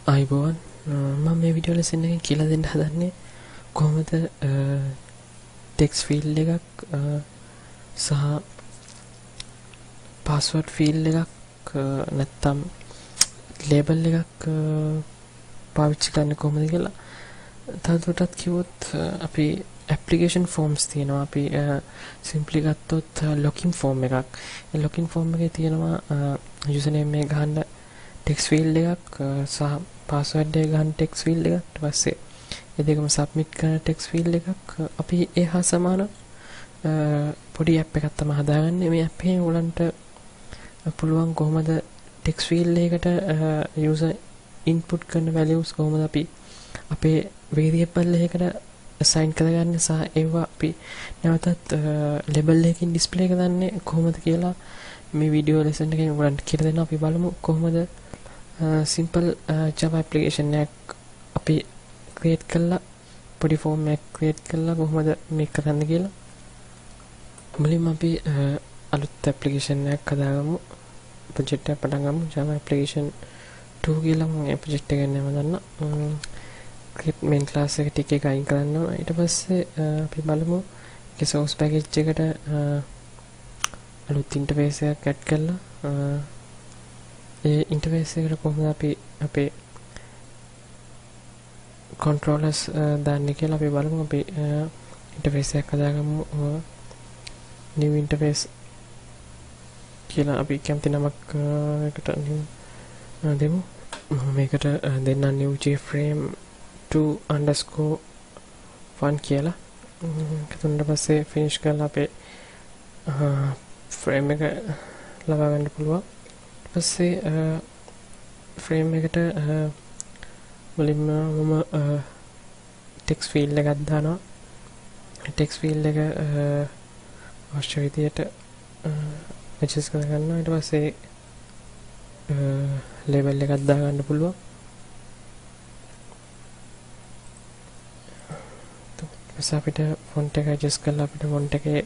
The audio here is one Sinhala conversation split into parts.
අයිබෝන් මම මේ වීඩියෝ ලෙසන් එකෙන් කියලා දෙන්න හදන්නේ කොහොමද ටෙක්ස්ට් ෆීල්ඩ් එකක් සහ පාස්වර්ඩ් ෆීල්ඩ් එකක් නැත්තම් ලේබල් එකක් පාවිච්චි කරන්න කොහොමද කියලා. තවදුරටත් කිව්වොත් අපි ඇප්ලිකේෂන් ෆෝම්ස් තියෙනවා. අපි සිම්ප්ලි ගත්තොත් ලොකින් ෆෝම් එකක්. ඒ ලොකින් ෆෝම් එකේ තියෙනවා යුසර් නේම් එක ගහන්න ටෙක්ස්ට් ෆීල්ඩ් එකක් සහ පාස්වර්ඩ් එක ගන්න ටෙක්ස්ට් ෆීල්ඩ් එකක්. ඊට පස්සේ ඒ දෙකම සබ්මිට් කරන ටෙක්ස්ට් ෆීල්ඩ් එකක්. අපි ඒ හා සමාන පොඩි ඇප් එකක් තමයි හදාගන්නේ. මේ ඇප් එකෙන් උලන්ට පුළුවන් කොහොමද ටෙක්ස්ට් ෆීල්ඩ් එකකට යූසර් ඉන්පුට් කරන වැලියුස් කොහොමද අපි අපේ වේරියබල් එකකට assign කරගන්නේ සහ ඒවා අපි නැවතත් ලේබල් එකකින් ඩිස්ප්ලේ කරන්නේ කොහොමද කියලා මේ වීඩියෝ ලෙසන් එකෙන් ඔයගලන්ට කියලා දෙනවා. අපි බලමු කොහොමද simple Java application එකක් අපි create කරලා පොඩි form එකක් create කරලා කොහොමද මේක කරන්න කියලා. මුලින්ම අපි අලුත් application එකක් හදාගමු. project එක පටන් ගමු. Java application 2 කියලා මම මේ project එක නම දාන්න. create main class එක ටික එක අයින් කරන්න ඕන. ඊට පස්සේ අපි බලමු ඒ source package එකට අලුත් interface එකක් add කරලා ඒ interface එකට කොහොමද අපි අපේ controllers දාන්නේ කියලා අපි බලමු. අපි interface එකක් හදාගමු. new interface කියලා අපි කැමති නමක් එකට දෙමු. මේකට දෙන්න new jframe 2_1 කියලා. ඊට පස්සේ finish කරලා අපේ frame එක ලබා ගන්න පුළුවන්. ඊට පස්සේ frame එකට මුලින්ම මම text field එකක් දානවා. text field එක අවශ්‍ය විදිහට adjust කරගන්නවා. ඊට පස්සේ label එකක් දාගන්න පුළුවන්. ඊපස්සේ අපිට font එක adjust කරලා අපිට font එකේ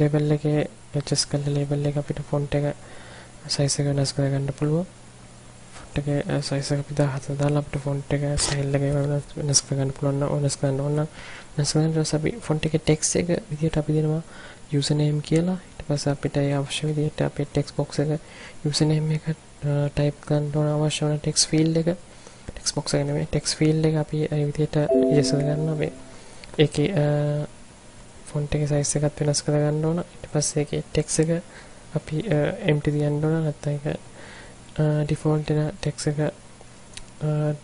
label එකේ adjust කරලා label එක අපිට font එක size එක වෙනස් කරගන්න පුළුවන්. font එකේ size එක අපි 17 දාලා අපිට font එක style එක වෙනස් කරගන්න පුළුවන්. වෙනස් කරන්න ඕන වෙනස් කරන්න ඊට අපි font එකේ text එක විදිහට අපි දෙනවා username කියලා. ඊට පස්සේ අපිට ඒ අවශ්‍ය විදිහට අපේ text box එක username එක type කරන්න ඕන අවශ්‍ය වෙන text field එක text box එක නෙමෙයි text field එක අපි ඒ විදිහට adjust කරගන්නවා. මේ ඒකේ font එකේ size එකත් වෙනස් කරගන්න ඕන. ඊට පස්සේ ඒකේ text එක අපි empty තියන්න ඕන. නැත්නම් ඒක default වෙන text එක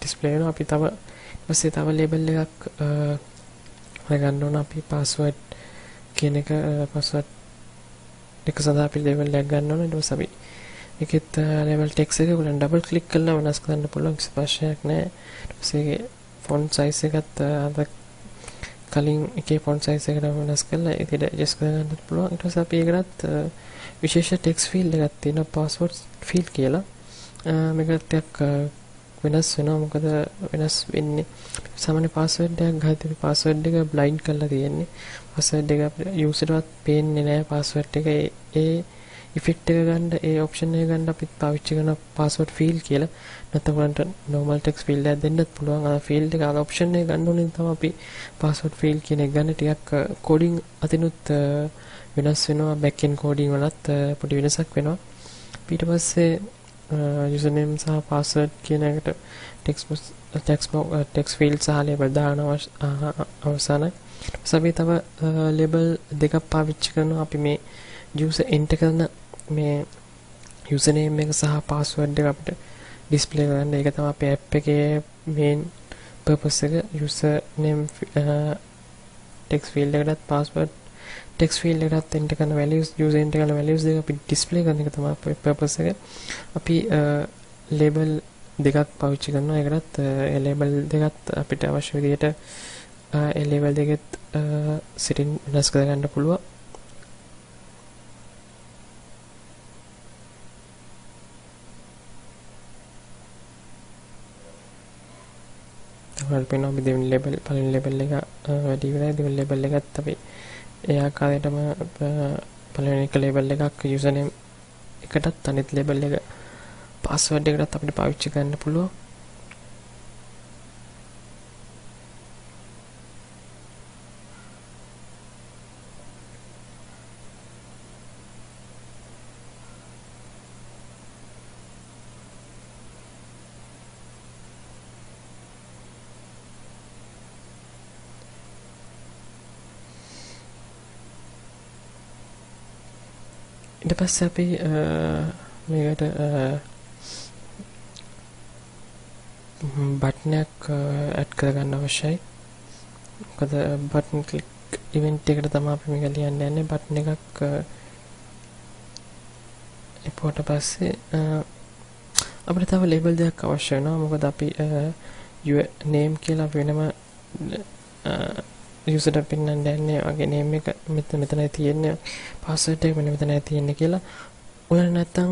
display වෙනවා. අපි තව ඊපස්සේ තව label එකක් හොයගන්න ඕන. අපි password කියන එක password එක සඳහා අපි label එකක් ගන්න ඕන. ඊට පස්සේ අපි ඒකෙත් label text එක උඩ double click කරලා වෙනස් කරන්න පුළුවන්. කිසි ප්‍රශ්නයක් නැහැ. ඊට පස්සේ ඒකේ font size එකත් අද කලින් එකේ font size එකට වෙනස් කරලා ඒක adjust කරගන්න පුළුවන්. ඊට පස්සේ අපි ඒකටත් විශේෂ text field එකක් තියෙනවා password field කියලා. මේකට ටිකක් වෙනස් වෙනවා. මොකද වෙනස් වෙන්නේ සාමාන්‍ය password එකක් ගහද්දී password එක blind කරලා තියෙන්නේ. password එක user-වත් පේන්නේ නැහැ password එක. ඒ effect එක ගන්න ඒ option එක ගන්න අපි පාවිච්චි කරන password field කියලා. නැත්නම් උන්ට normal text field එකක් දෙන්නත් පුළුවන්. අර field එක අර option එක ගන්න ඕනේ තමයි අපි password field කියන එක ගන්න. ටිකක් coding අතිනුත් වෙනස් වෙනවා. back end coding වලත් පොඩි වෙනසක් වෙනවා. ඊට පස්සේ username සහ password කියන එකට text field සහ label දාන අවසානයි. අපි තව label දෙකක් පාවිච්චි කරනවා. අපි මේ user enter කරන මේ username එක සහ password එක අපිට display කරන්න. ඒක තමයි අපේ app එකේ main purpose එක. username text field එකටත් password text field එකටත් enter කරන values user enter කරන values දෙක අපි display කරන එක තමයි අපේ purpose එක. අපි label දෙකක් පාවිච්චි කරනවා. ඒකටත් ඒ label දෙකත් අපිට අවශ්‍ය විදිහට ඒ label දෙකත් setting වෙනස් කරගන්න පුළුවන්. අපි දෙවෙනි label පළවෙනි label එක වැඩි ඉවරයි. දෙවෙනි label එකත් අපි ඒ ආකාරයටම පළවෙනි එක label එකක් username එකටත් අනිත් label එක පාස්වර්ඩ් එකටත් අපිට පාවිච්චි කරන්න පුළුවන්. ඊට පස්සේ අපි මේකට බටන් එකක් ඇඩ් කරගන්න අවශ්‍යයි. මොකද බටන් ක්ලික් ඉවෙන්ට් එකට තමයි අපි මේක ලියන්න යන්නේ. බටන් එකක් ඉපුවට පස්සේ අපිට තව ලේබල් දෙකක් අවශ්‍ය වෙනවා. මොකද අපි your name කියලා වෙනම user ට පින්නන්න යන්නේ. වගේ name එක මෙතනයි තියෙන්නේ, password එක මෙතනයි තියෙන්නේ කියලා. ඔයාලා නැත්තම්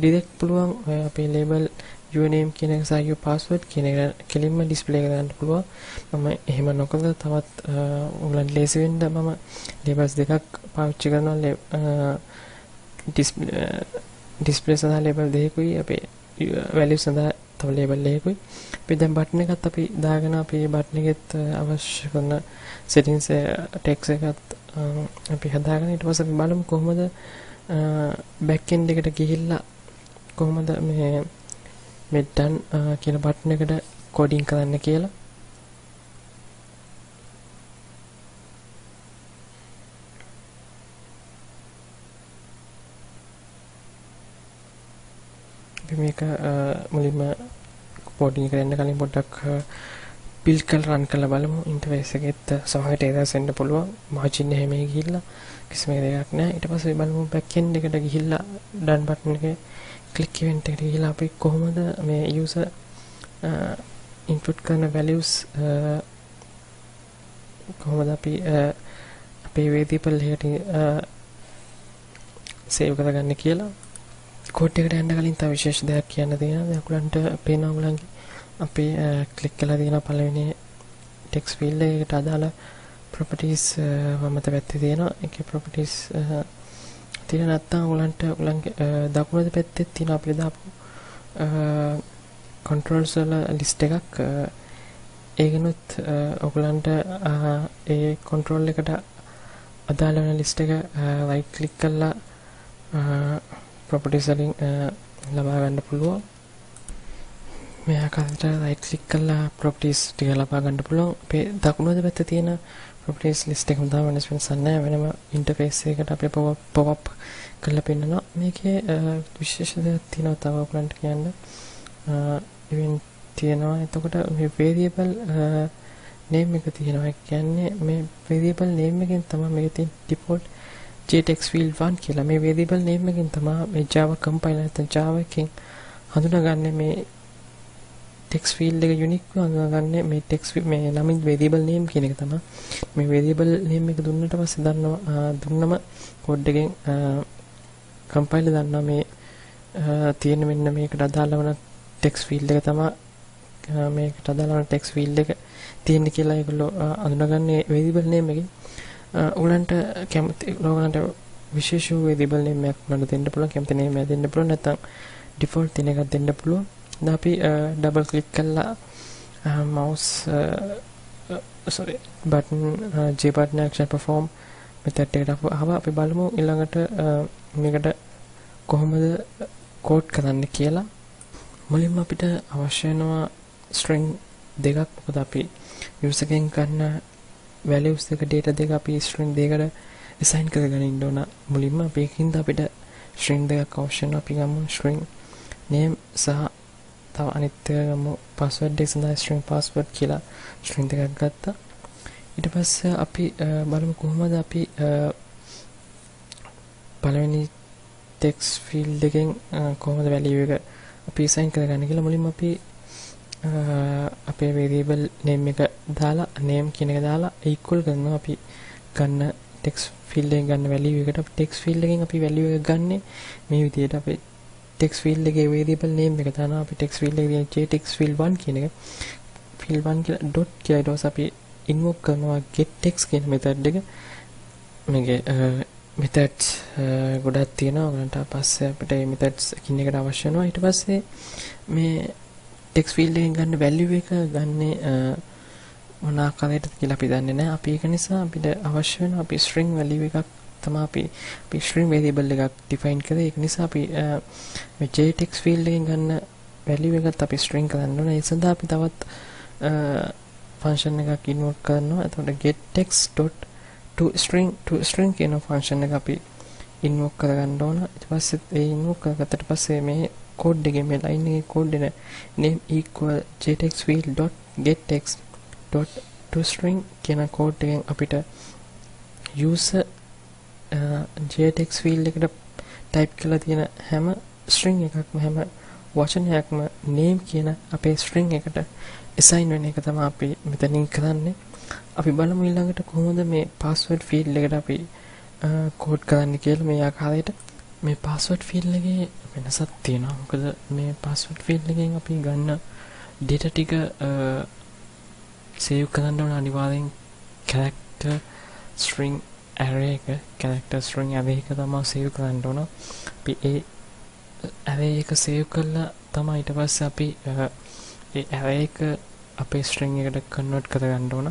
direct පුළුවන් අපේ label your name කියන එක සහ your password කියන එක කෙලින්ම display කරන්න පුළුවන්. මම එහෙම නොකරද තවත් ඔයාලන්ට ලේසි වෙන්න මම labels දෙකක් පාවිච්චි කරනවා. display සඳහා label දෙකකුයි, අපේ value සඳහා තව label එකකුයි. අපි දැන් button එකත් අපි දාගෙන අපි button එකෙත් අවශ්‍ය කරන settings text එකත් අපි හදාගෙන ඊට පස්සේ අපි බලමු කොහොමද back end එකට ගිහිල්ලා කොහොමද මේ done කියන button එකට coding කරන්න කියලා. අපි මේක මුලින්ම coding කරන්න කලින් පොඩ්ඩක් build කරලා run කරලා බලමු. interface එකෙත් සමහරට errors එන්න පුළුවන්. margin එහෙම ගිහිල්ලා කිසිම දෙයක් නැහැ. ඊට පස්සේ බලමු back end එකට ගිහිල්ලා done button එකේ click event එකට ගිහිල්ලා අපි කොහොමද මේ user input කරන values කොහොමද අපි අපේ variable එකට save කරගන්නේ කියලා. code එකට යන්න කලින් තව විශේෂ දෙයක් කියන්න තියෙනවා. ඔයගලන්ට පේනවා ඔයගලන්ගේ අපි ක්ලික් කරලා තියෙන පළවෙනි text field එකට අදාළ properties වමත පැත්තේ තියෙනවා. ඒකේ properties තියෙන නැත්නම් ඔයගලන්ගේ දකුණු පැත්තේ තියෙන අපිට දාපු controls වල list එකක්. ඒකනොත් ඔයගලන්ට ඒ control එකට අදාළ වෙන list එක right click කරලා properties වලින් ලබා ගන්න පුළුවන්. මේ ආකාරයට right click කරලා properties ටික ලබා ගන්න පුළුවන්. අපේ දකුණු පැත්තේ තියෙන properties list එක තමයි වෙනස් නැහැ. වෙනම interface එකකට අපි pop up කරලා පෙන්නනවා. මේකේ විශේෂ දෙයක් තියෙනවා තව ඔයගලන්ට කියන්න. event තියෙනවා. එතකොට මේ variable name එක තියෙනවා. ඒ කියන්නේ මේ variable name එකෙන් තමයි මේකේ තියෙන default jtext field 1 කියලා. මේ variable name එකෙන් තමයි මේ Java compiler නැත්නම් Java එකෙන් හඳුනාගන්නේ මේ text field එක unique හඳුනාගන්නේ මේ text මේ නමින් variable name කියන එක තමයි. මේ variable name එක දුන්නට පස්සේ දුන්නම code එකෙන් compiler දන්නවා මේ තියෙන මෙන්න මේකට අදාළ වන text field එක තමයි මේකට අදාළ වන text field එක තියෙන්නේ කියලා ඒගොල්ලෝ හඳුනාගන්නේ variable name එකෙන්. ඔයගලන්ට කැමති ඔයගලන්ට විශේෂ variable name එකක් උනන්න දෙන්න පුළුවන්. කැමති name එකක් දෙන්න පුළුවන්. නැත්නම් default තියෙන එකක් දෙන්න පුළුවන්. දැන් අපි double click කරලා mouse button J button action perform method එකට අපි බලමු ඊළඟට මේකට කොහොමද code කරන්න කියලා. මුලින්ම අපිට අවශ්‍ය වෙනවා string දෙකක්. මොකද අපි user එකෙන් ගන්න values දෙක data දෙක අපි string දෙකකට assign කරගෙන ඉන්න ඕන. මුලින්ම අපි ඒකින්ද අපිට string දෙකක් අවශ්‍ය වෙනවා. අපි ගමු string name සහ තව අනිත් එක ගමු password එක සඳහා string password කියලා string දෙකක් ගත්තා. ඊට පස්සේ අපි බලමු කොහොමද අපි පළවෙනි text field එකෙන් කොහොමද value එක අපි assign කරගන්නේ කියලා. මුලින්ම අපි අපේ variable name එක දාලා name කියන එක දාලා equal කරනවා. අපි ගන්න text field එකෙන් ගන්න value එකට අපි text field එකෙන් අපි value එක ගන්නෙ මේ විදිහට. අපි text field එකේ variable name එක දානවා. අපි text field එකේ jtext field 1 කියන එක field 1 කියලා dot කියලා ඊට පස්සේ අපි invoke කරනවා get text කියන method එක. මේකේ මෙතඩ්ස් ගොඩක් තියෙනවා. ඔයගලන්ට පස්සේ අපිට මේ මෙතඩ්ස් එකින් එකට අවශ්‍ය වෙනවා. ඊට පස්සේ මේ ටෙක්ස්ට් ෆීල්ඩ් එකෙන් ගන්න වැලියු එක ගන්නේ මොන ආකාරයකටද කියලා අපි දන්නේ නැහැ. අපි ඒක නිසා අපිට අවශ්‍ය වෙනවා අපි string value එකක් තමයි අපි string variable එකක් define කරේ. ඒක නිසා අපි මේ jtext field එකෙන් ගන්න value එකත් අපි string කරන්න ඕනේ. ඒ සඳහා අපි තවත් function එකක් invoke කරනවා. එතකොට getText.toString කියන function එක අපි invoke කරගන්න ඕන. ඊට පස්සේ ඒ invoke කරගත්තට පස්සේ මේ code එකේ මේ line එකේ code එක name equal jtextfield.getText.toString කියන code එකෙන් අපිට user jtext field එකට type කරලා තියෙන හැම string එකක්ම හැම වචනයක්ම name කියන අපේ string එකට assign වෙන එක තමයි අපි මෙතනින් කරන්නේ. අපි බලමු ඊළඟට කොහොමද මේ password field එකට අපි code කරන්න කියලා. මේ ආකාරයට මේ password field එකේ වෙනසක් තියෙනවා. මොකද මේ password field එකෙන් අපි ගන්න data ටික save කරන්න ඕන අනිවාර්යෙන් character string array එක තමයි save කරන්න ඕන. අපි ඒ array එක save කරලා තමයි ඊට පස්සේ අපි ඒ array එක අපේ string එකට convert කරගන්න ඕන.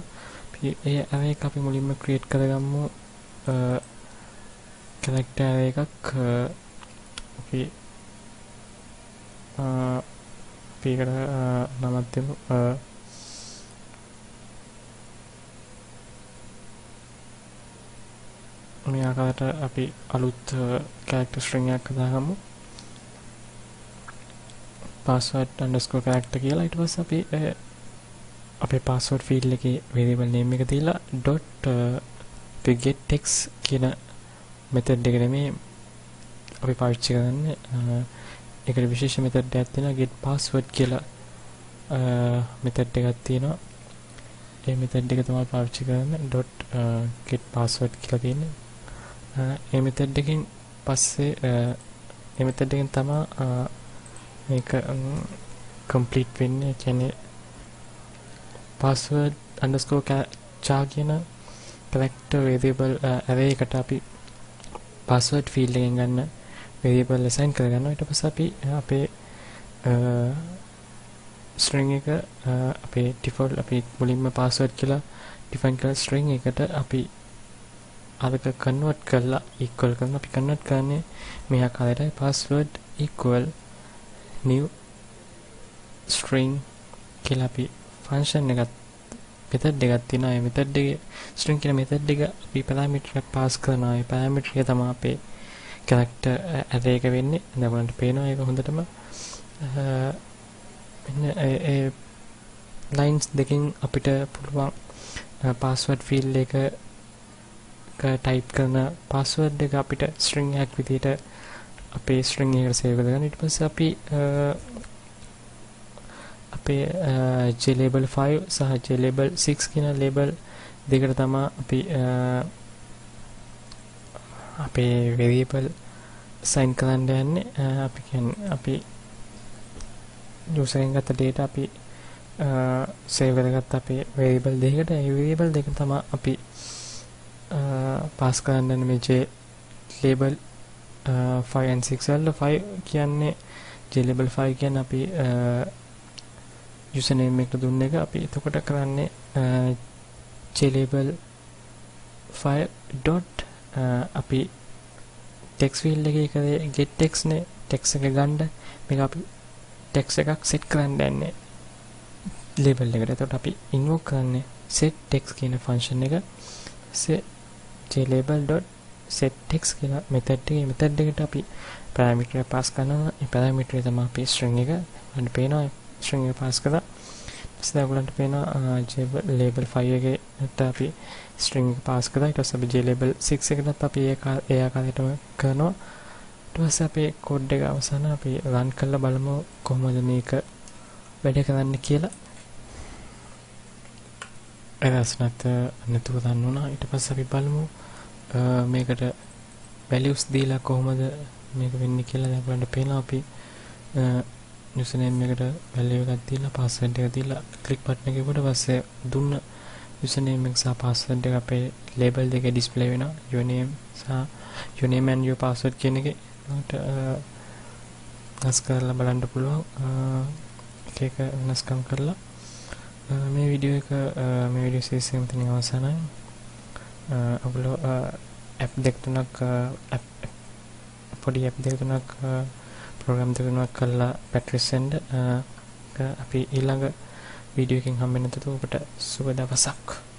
අපි ඒ array එක අපි මුලින්ම create කරගමු. character array එකක් අපි ඒකට නමක් දෙමු. මේ ආකාරයට අපි අලුත් character string එකක් හදාගමු. password_character කියලා. ඊට පස්සේ අපි අපේ password field එකේ variable name එක දීලා .getText කියන method එක නෙමෙයි අපි පාවිච්චි කරන්නේ. ඒකට විශේෂ method එකක් තියෙනවා getPassword කියලා method එකක් තියෙනවා. ඒ method එක තමයි පාවිච්චි කරන්නේ .getPassword කියලා තියෙන්නේ. ඒ method එකෙන් පස්සේ ඒ method එකෙන් තමයි මේක complete වෙන්නේ. කියන්නේ password_char කියන character variable array එකට අපි password field එකෙන් ගන්න variable assign කරගන්නවා. ඊට පස්සේ අපි අපේ string එක අපේ default අපි මුලින්ම password කියලා define කරන string එකට අපි අරක convert කරලා equal කරනවා. අපි convert කරන්නේ මේ ආකාරයට password equal new string කියලා අපි function එකක් method එකක් තියෙනවා. ඒ method එකේ string කියන method එක අපි parameter එකක් pass කරනවා. ඒ parameter එක තමයි අපේ character array එක වෙන්නේ. දැන් ඔයගොල්ලන්ට පේනවා ඒක හොඳටම. මෙන්න ඒ lines දෙකෙන් අපිට පුළුවන් password field එක type කරන password එක අපිට string එකක් විදිහට අපේ string එකට save කරගන්න. ඊට පස්සේ අපි අපේ JLabel 5 සහ JLabel 6 කියන label දෙකට තමයි අපි අපේ variable assign කරන්න යන්නේ. අපි කියන්නේ අපි user එකෙන් ගත්ත data අපි save කරගත්ත අපේ variable දෙකකට. ඒ variable දෙක තමයි අපි pass කරන්න යන්නේ මේ JLabel 5 and 6 වල. 5 කියන්නේ JLabel 5 කියන්නේ අපි username එක දුන්න එක. අපි එතකොට කරන්නේ JLabel 5 dot අපි text field එකේ කරේ getText නේ text එක ගන්න. මේක අපි text එකක් set කරන්න යන්නේ label එකට. එතකොට අපි invoke කරන්නේ setText කියන function එක. JLabel.setText කියලා method එකේ method එකට අපි parameter එක pass කරනවා. ඒ parameter එක තමයි අපි string එක. අපිට පේනවා string එක pass කරලා. ඊට ඔයගලන්ට පේනවා JLabel 5 එකේට අපි string එක pass කරලා. ඊට පස්සේ අපි JLabel 6 එකටත් අපි ඒ ආකාරයටම කරනවා. ඊට පස්සේ අපේ code එක අවසන් අපි run කරලා බලමු කොහොමද මේක වැඩ කරන්නේ කියලා. errors නැතුව ගන්න උනා. ඊට පස්සේ අපි බලමු මේකට values දීලා කොහොමද මේක වෙන්නේ කියලා. දැන් ඔයගලන්ට පේනවා අපි username එකට value එකක් දීලා password එක දීලා click button එක කොට පස්සේ දුන්න username එක සහ password එක අපේ label දෙකේ display වෙනවා. your name සහ your name and your password කියන එකේ වෙනස් කරලා බලන්න පුළුවන්. එක එක වෙනස්කම් කරලා මේ වීඩියෝ සීරීස් එක මෙතනින් අවසానයි. ඔයගොල්ලෝ ඇප් දෙක තුනක් පොඩි ඇප් දෙක තුනක් ප්‍රෝග්‍රෑම් දෙක තුනක් කරලා ප්‍රැක්ටිස් වෙන්න. අපි ඊළඟ වීඩියෝ එකකින් හම්බෙන්න තු ඔබට සුබ දවසක්.